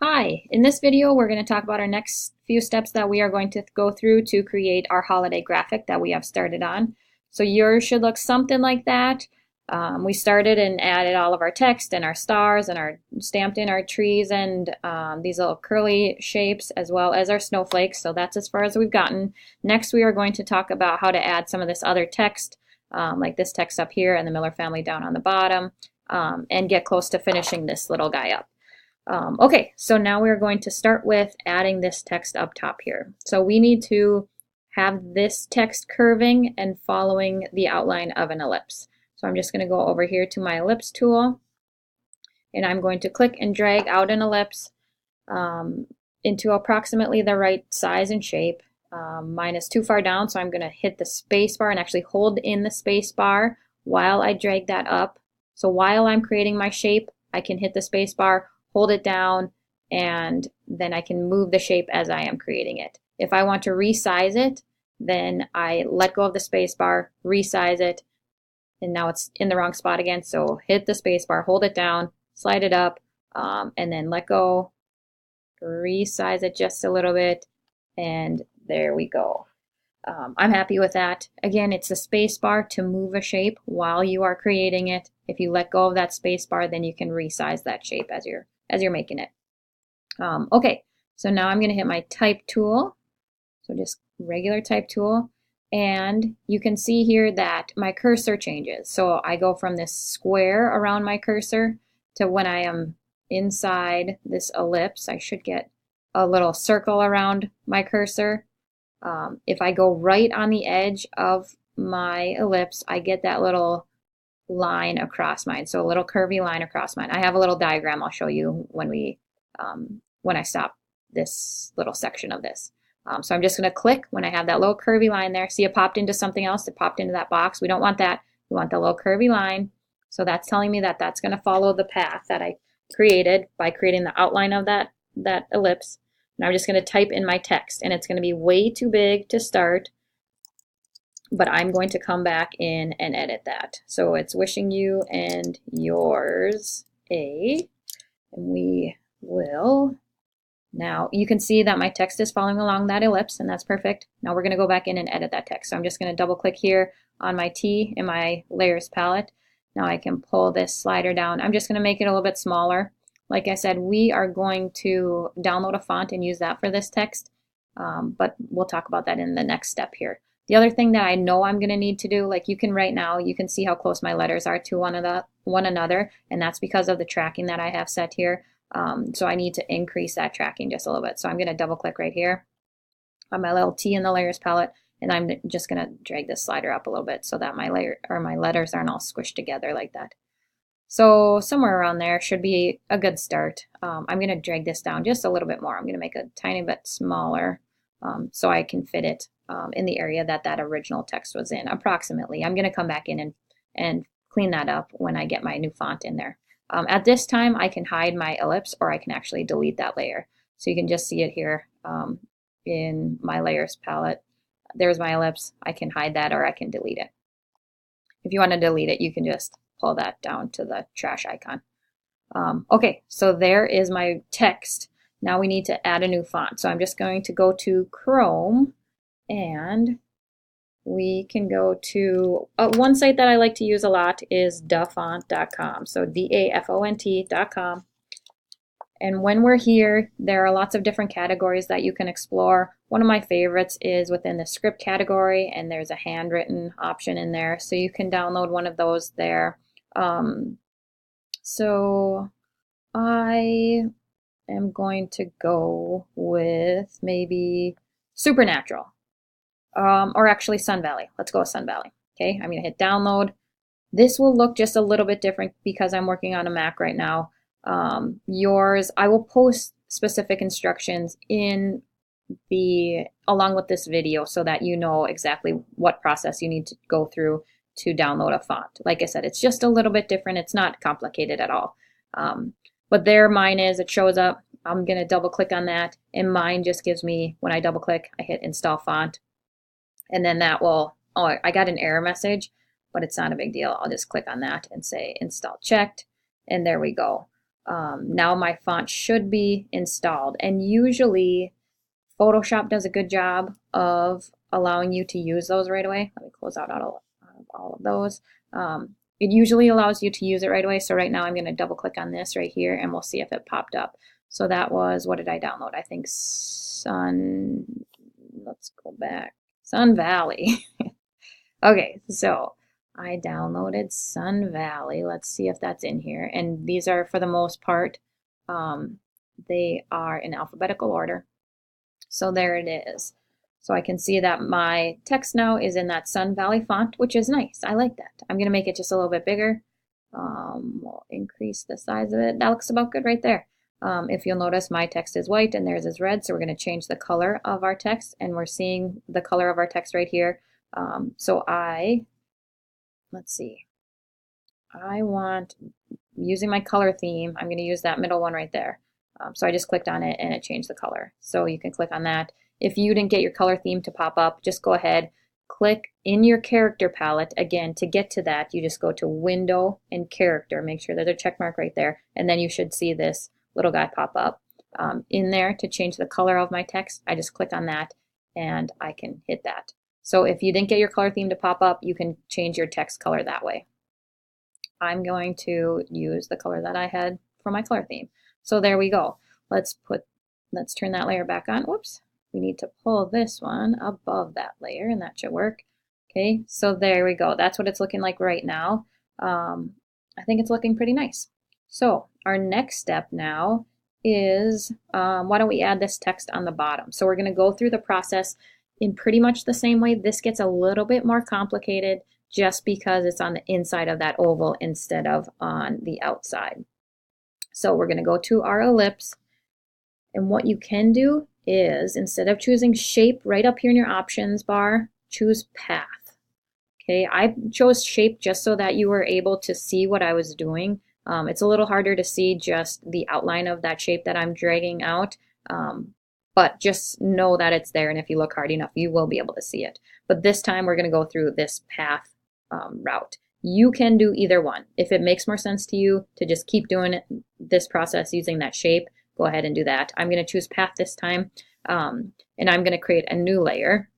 Hi, in this video we're going to talk about our next few steps that we are going to go through to create our holiday graphic that we have started on. So yours should look something like that. We started and added all of our text and our stars and our stamped in our trees and these little curly shapes as well as our snowflakes. So that's as far as we've gotten. Next we are going to talk about how to add some of this other text like this text up here and the Miller family down on the bottom and get close to finishing this little guy up. Okay, so now we're going to start with adding this text up top here. So we need to have this text curving and following the outline of an ellipse. So I'm just going to go over here to my ellipse tool and I'm going to click and drag out an ellipse into approximately the right size and shape. Mine is too far down, so I'm going to hit the space bar and actually hold in the space bar while I drag that up. So while I'm creating my shape, I can hit the space bar, hold it down, and then I can move the shape as I am creating it. If I want to resize it, then I let go of the space bar, resize it, and now it's in the wrong spot again. So hit the space bar, hold it down, slide it up, and then let go, resize it just a little bit, and there we go. I'm happy with that. Again, it's the space bar to move a shape while you are creating it. If you let go of that space bar, then you can resize that shape as you're making it. Okay, so now I'm going to hit my type tool. So just regular type tool. And you can see here that my cursor changes. So I go from this square around my cursor to when I am inside this ellipse, I should get a little circle around my cursor. If I go right on the edge of my ellipse, I get that little line across mine. So a little curvy line across mine. I have a little diagram I'll show you when I stop this little section of this. So I'm just going to click when I have that little curvy line there. See, it popped into something else. It popped into that box. We don't want that. We want the little curvy line. So that's telling me that that's going to follow the path that I created by creating the outline of that ellipse. And I'm just going to type in my text, and it's going to be way too big to start, but I'm going to come back in and edit that. So it's wishing you and yours and we will. Now you can see that my text is following along that ellipse, and that's perfect. Now we're going to go back in and edit that text. So I'm just going to double click here on my T in my layers palette. Now I can pull this slider down. I'm just going to make it a little bit smaller. Like I said, we are going to download a font and use that for this text, but we'll talk about that in the next step here. The other thing that I know I'm going to need to do, like you can right now, you can see how close my letters are to one another, and that's because of the tracking that I have set here. So I need to increase that tracking just a little bit. So I'm going to double click right here on my little T in the layers palette, and I'm just going to drag this slider up a little bit so that my letters aren't all squished together like that. So somewhere around there should be a good start. I'm going to drag this down just a little bit more. I'm going to make it a tiny bit smaller so I can fit it in the area that original text was in, approximately. I'm going to come back in and clean that up when I get my new font in there. At this time, I can hide my ellipse, or I can actually delete that layer. So you can just see it here in my layers palette. There's my ellipse. I can hide that, or I can delete it. If you want to delete it, you can just pull that down to the trash icon. Okay, so there is my text. Now we need to add a new font. So I'm just going to go to Chrome, and we can go to one site that I like to use a lot is dafont.com. So dafont.com. And when we're here, there are lots of different categories that you can explore. One of my favorites is within the script category, and there's a handwritten option in there. So you can download one of those there. So I am going to go with maybe Supernatural, or actually Sun Valley. Let's go with Sun Valley. Okay, I'm going to hit download. This will look just a little bit different because I'm working on a Mac right now. Yours, I will post specific instructions in along with this video so that you know exactly what process you need to go through to download a font. Like I said, it's just a little bit different. It's not complicated at all. But there mine is, it shows up. I'm going to double click on that, and mine just gives me, when I double click, I hit install font, and then that will, oh, I got an error message, but it's not a big deal. I'll just click on that and say install checked, and there we go. Now my font should be installed, and usually Photoshop does a good job of allowing you to use those right away. Let me close out all of those. It usually allows you to use it right away. So right now I'm going to double click on this right here and we'll see if it popped up. So that was, what did I download? I think let's go back. Sun Valley. Okay, so I downloaded Sun Valley. Let's see if that's in here. And these are, for the most part, they are in alphabetical order. So there it is. So I can see that my text now is in that Sun Valley font, which is nice. I like that. I'm going to make it just a little bit bigger. We'll increase the size of it. That looks about good right there. If you'll notice, my text is white and theirs is red, so we're going to change the color of our text, and we're seeing the color of our text right here. Let's see, I want, using my color theme, I'm going to use that middle one right there. So I just clicked on it and it changed the color. So you can click on that. If you didn't get your color theme to pop up, just go ahead, click in your character palette. Again, to get to that, you just go to Window and Character. Make sure there's a check mark right there, and then you should see this little guy pop up. In there, to change the color of my text, I just click on that and I can hit that. So if you didn't get your color theme to pop up, you can change your text color that way. I'm going to use the color that I had for my color theme. So there we go. Let's turn that layer back on. Whoops. We need to pull this one above that layer, and that should work. Okay, so there we go. That's what it's looking like right now. I think it's looking pretty nice. So our next step now is, why don't we add this text on the bottom? So we're going to go through the process in pretty much the same way. This gets a little bit more complicated just because it's on the inside of that oval instead of on the outside. So we're going to go to our ellipse, and what you can do is, instead of choosing shape right up here in your options bar, choose path. Okay, I chose shape just so that you were able to see what I was doing. It's a little harder to see just the outline of that shape that I'm dragging out, but just know that it's there, and if you look hard enough, you will be able to see it. But this time we're going to go through this path route. You can do either one. If it makes more sense to you to just keep doing this process using that shape, go ahead and do that. I'm going to choose path this time, and I'm going to create a new layer.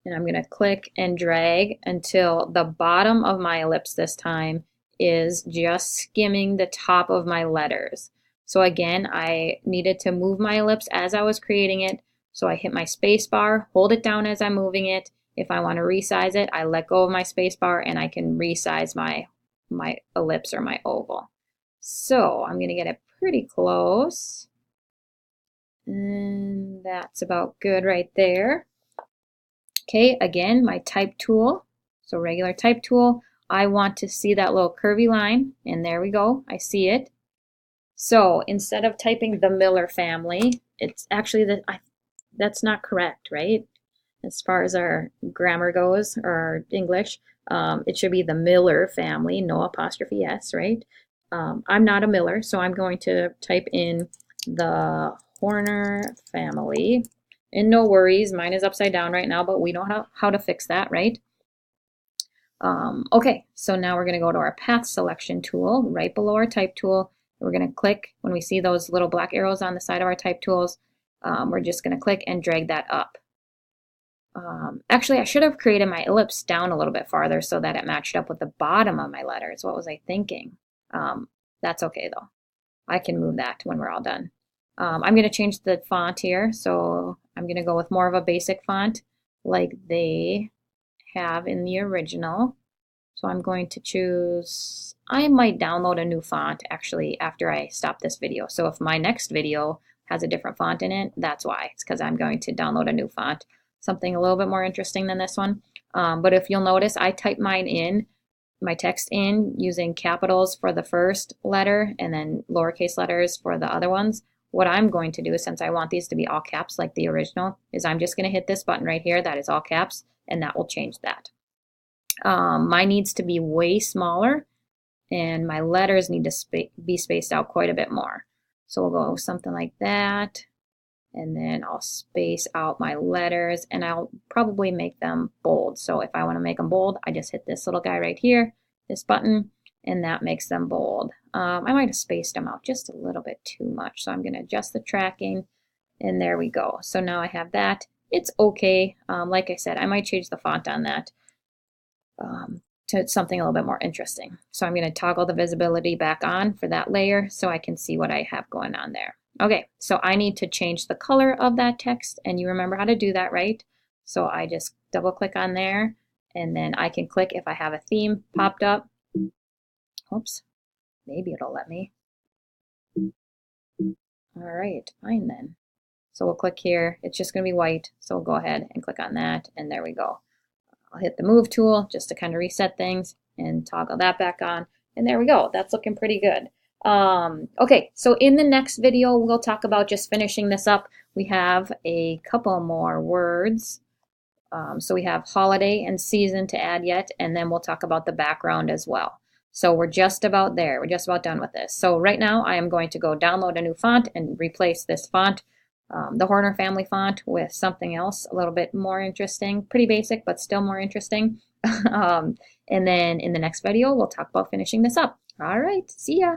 And I'm going to click and drag until the bottom of my ellipse this time is just skimming the top of my letters. So again, I needed to move my ellipse as I was creating it. So I hit my space bar, hold it down as I'm moving it. If I want to resize it, I let go of my space bar and I can resize my ellipse or my oval. So I'm going to get it pretty close. And that's about good right there. Okay, again, my type tool. So regular type tool. I want to see that little curvy line, and there we go. I see it. So instead of typing the Miller family, it's actually that's not correct, right? As far as our grammar goes, or our English, it should be the Miller family, no apostrophe S, right? I'm not a Miller, so I'm going to type in the Horner family. And no worries, mine is upside down right now, but we know how to fix that, right? Okay, so now we're going to go to our path selection tool right below our type tool. We're going to click, when we see those little black arrows on the side of our type tools, we're just going to click and drag that up. Actually, I should have created my ellipse down a little bit farther so that it matched up with the bottom of my letters. What was I thinking? That's okay though. I can move that when we're all done. I'm going to change the font here, so I'm going to go with more of a basic font like they have in the original. So I'm going to choose, I might download a new font actually after I stop this video. So if my next video has a different font in it, that's why. It's because I'm going to download a new font, something a little bit more interesting than this one. But if you'll notice, I type mine in, my text in using capitals for the first letter and then lowercase letters for the other ones. What I'm going to do, since I want these to be all caps like the original, is I'm just going to hit this button right here that is all caps, and that will change that. Mine needs to be way smaller, and my letters need to be spaced out quite a bit more. So we'll go something like that, and then I'll space out my letters, and I'll probably make them bold. So if I want to make them bold, I just hit this little guy right here, this button, and that makes them bold. I might have spaced them out just a little bit too much, so I'm going to adjust the tracking, and there we go. So now I have that. It's okay. Like I said, I might change the font on that to something a little bit more interesting. So I'm going to toggle the visibility back on for that layer so I can see what I have going on there. Okay, so I need to change the color of that text, and you remember how to do that, right? So I just double click on there, and then I can click if I have a theme popped up. Oops, maybe it'll let me. All right, fine then. So we'll click here. It's just going to be white, so we'll go ahead and click on that, and there we go. I'll hit the move tool just to kind of reset things and toggle that back on. And there we go. That's looking pretty good. Okay, so in the next video, we'll talk about just finishing this up. We have a couple more words. So we have holiday and season to add yet, and then we'll talk about the background as well. So we're just about there. We're just about done with this. So right now, I am going to go download a new font and replace this font, the Horner family font, with something else a little bit more interesting. Pretty basic, but still more interesting. And then in the next video, we'll talk about finishing this up. All right, see ya.